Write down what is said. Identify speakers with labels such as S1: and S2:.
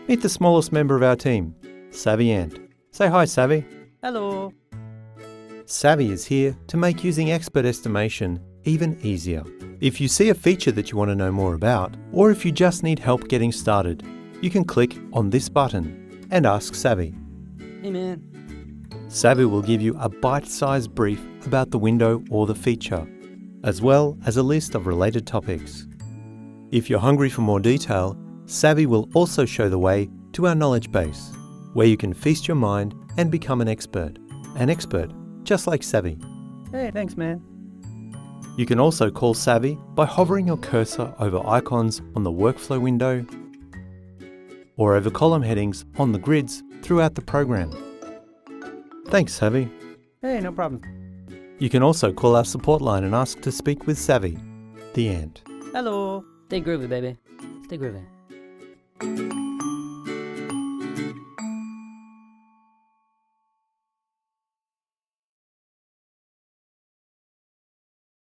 S1: Meet the smallest member of our team, Savvy Ant. Say hi, Savvy.
S2: Hello.
S1: Savvy is here to make using expert estimation even easier. If you see a feature that you want to know more about, or if you just need help getting started, you can click on this button and ask Savvy.
S2: Hey man.
S1: Savvy will give you a bite-sized brief about the window or the feature, as well as a list of related topics. If you're hungry for more detail, Savvy will also show the way to our knowledge base, where you can feast your mind and become an expert just like Savvy.
S2: Hey, thanks man.
S1: You can also call Savvy by hovering your cursor over icons on the workflow window or over column headings on the grids throughout the program. Thanks, Savvy.
S2: Hey, no problem.
S1: You can also call our support line and ask to speak with Savvy, the ant.
S2: Hello. Stay groovy, baby. Stay groovy.